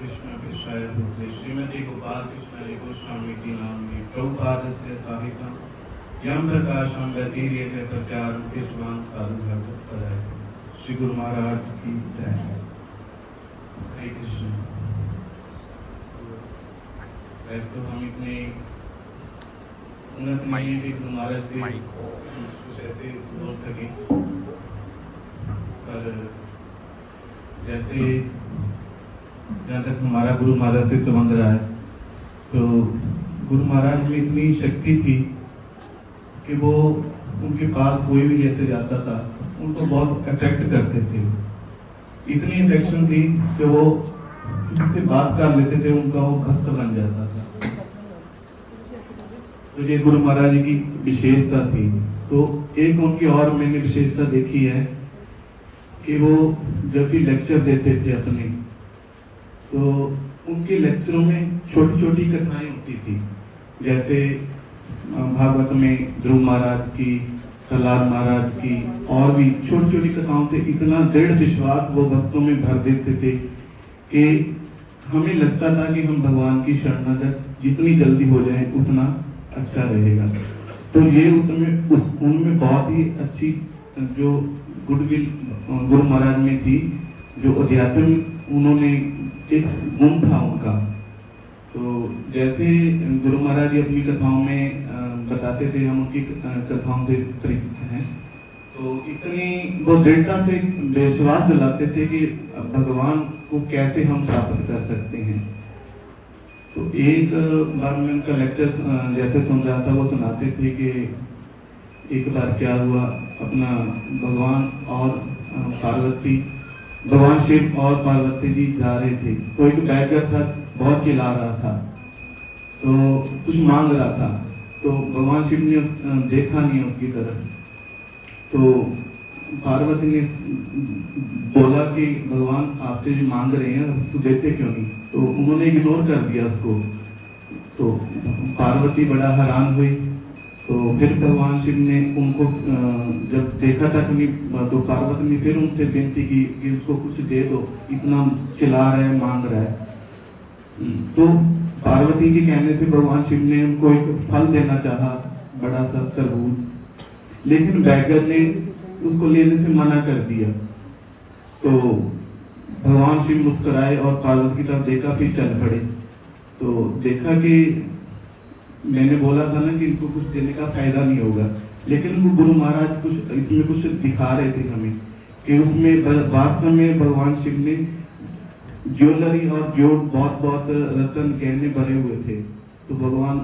कृष्ण कृष्णाय भूते श्रीमती गोपाल कृष्णाय गोस्वामी की नामी प्रभुपादस्य साहित्यम यम प्रकाशम व्यतीर्यते प्रचारम कृष्णवान साधु भगवत पदाय। श्री गुरु महाराज की जय। हरे कृष्ण। वैसे तो हम इतने उन्नत नहीं है कि गुरु महाराज के कुछ ऐसे बोल सके, पर जैसे जहाँ तक हमारा गुरु महाराज से संबंध रहा है, तो गुरु महाराज में इतनी शक्ति थी कि वो उनके पास कोई भी जैसे जाता था उनको बहुत अट्रैक्ट करते थे। इतनी अट्रैक्शन थी कि वो किसी से बात कर लेते थे, उनका वो भक्त बन जाता था। तो ये गुरु महाराज जी की विशेषता थी। तो एक उनकी और मैंने विशेषता देखी है कि वो जब भी लेक्चर देते थे अपने, तो उनके लेक्चरों में छोटी छोटी कथाएं होती थी। जैसे भागवत में ध्रुव महाराज की, प्रहलाद महाराज की, और भी छोटी छोटी कथाओं से इतना दृढ़ विश्वास वो भक्तों में भर देते थे कि हमें लगता था कि हम भगवान की शरणागत जितनी जल्दी हो जाए उतना अच्छा रहेगा। तो ये उनमें बहुत ही अच्छी जो गुडविल गुरु महाराज में थी, जो अध्यात्म उन्होंने एक गुण था उनका। तो जैसे गुरु महाराज जी अपनी कथाओं में बताते थे, हम उनकी कथाओं से परिचित हैं, तो इतनी वो दृढ़ता से विश्वास दिलाते थे कि भगवान को कैसे हम प्राप्त कर सकते हैं। तो एक बार मैं उनका लेक्चर जैसे सुन रहा था, वो सुनाते थे कि एक बार क्या हुआ, अपना भगवान और पार्वती, भगवान शिव और पार्वती जी जा रहे थे। तो एक बैगर था, बहुत चिल्ला रहा था, तो कुछ मांग रहा था। तो भगवान शिव ने देखा नहीं उसकी तरफ। तो पार्वती ने बोला कि भगवान आपसे जो मांग रहे हैं उसको देते क्यों नहीं। तो उन्होंने इग्नोर कर दिया उसको। तो पार्वती बड़ा हैरान हुई। तो फिर भगवान शिव ने उनको जब देखा था कि तो पार्वती ने फिर उनसे विनती की कि उसको कुछ दे दो, इतना चिल्ला रहा है, मांग रहा है। तो पार्वती के कहने से भगवान शिव ने उनको एक फल देना चाहा, बड़ा सा तरबूज, लेकिन बैगर ने उसको लेने से मना कर दिया। तो भगवान शिव मुस्कुराए और पार्वती की तरफ देखा, फिर चल पड़े। तो देखा कि मैंने बोला था ना कि इनको कुछ देने का फायदा नहीं होगा, लेकिन वो गुरु महाराज कुछ इसमें कुछ दिखा रहे थे हमें कि उसमें वास्तव में भगवान शिव ने ज्वेलरी और जो बहुत बहुत रत्न गहने भरे हुए थे। तो भगवान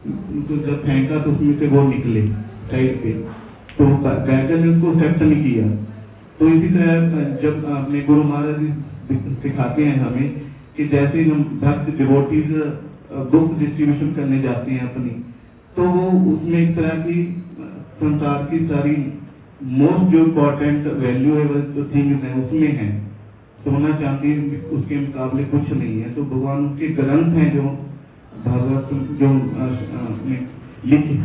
उनको जब फेंका तो उसमें से वो निकले साइड पे। तो बैगर ने उसको एक्सेप्ट नहीं किया। तो इसी तरह जब अपने गुरु महाराज जी सिखाते हैं हमें कि जैसे हम भक्त डिवोटीज बुक्स डिस्ट्रीब्यूशन करने जाते हैं अपनी, तो वो उसमें एक तरह की संसार की सारी मोस्ट जो इम्पोर्टेंट वैल्यूएबल जो थिंग्स हैं उसमें है। सोना चांदी उसके मुकाबले कुछ नहीं है। तो भगवान उनके ग्रंथ हैं जो भागवत जो लिखे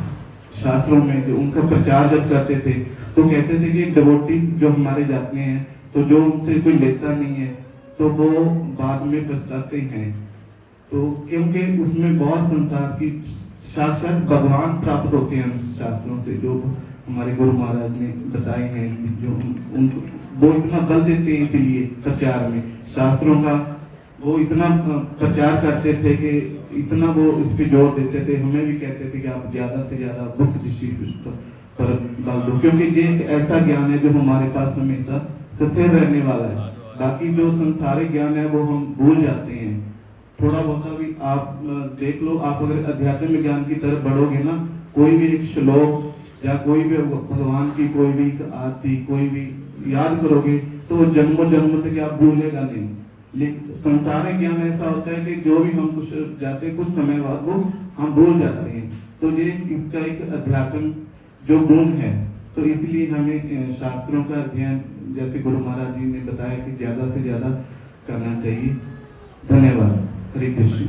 शास्त्रों में, जो उनका प्रचार जब करते थे तो कहते थे कि डिवोटी जो हमारे जाते हैं, तो जो उनसे कोई लेता नहीं है तो वो बाद में पछताते हैं। तो क्योंकि उसमें बहुत संसार की साक्षात भगवान प्राप्त होते हैं शास्त्रों से, जो हमारे गुरु महाराज ने बताए हैं। जो उनको वो इतना बल देते हैं, इसीलिए प्रचार में शास्त्रों का वो इतना प्रचार करते थे कि इतना वो इस पे जोर देते थे। हमें भी कहते थे कि आप ज्यादा से ज्यादा बुक्स डिस्ट्रीब्यूशन पर डाल दो, क्योंकि ये एक ऐसा ज्ञान है जो हमारे पास हमेशा स्थिर रहने वाला है। बाकी जो संसारिक ज्ञान है वो हम भूल जाते हैं। थोड़ा बहुत भी आप देख लो, आप अगर अध्यात्मिक ज्ञान की तरफ बढ़ोगे ना, कोई भी एक श्लोक या कोई भी भगवान की कोई भी आरती कोई भी याद करोगे तो वो जन्मों जन्मों तक आप भूलेगा नहीं। लेकिन संसारिक ज्ञान ऐसा होता है कि जो भी हम कुछ जाते कुछ समय बाद वो हम भूल जाते हैं। तो ये इसका एक अध्यात्म जो गुण है। तो इसलिए हमें शास्त्रों का अध्ययन जैसे गुरु महाराज जी ने बताया कि ज्यादा से ज्यादा करना चाहिए। धन्यवाद। हरे कृष्ण।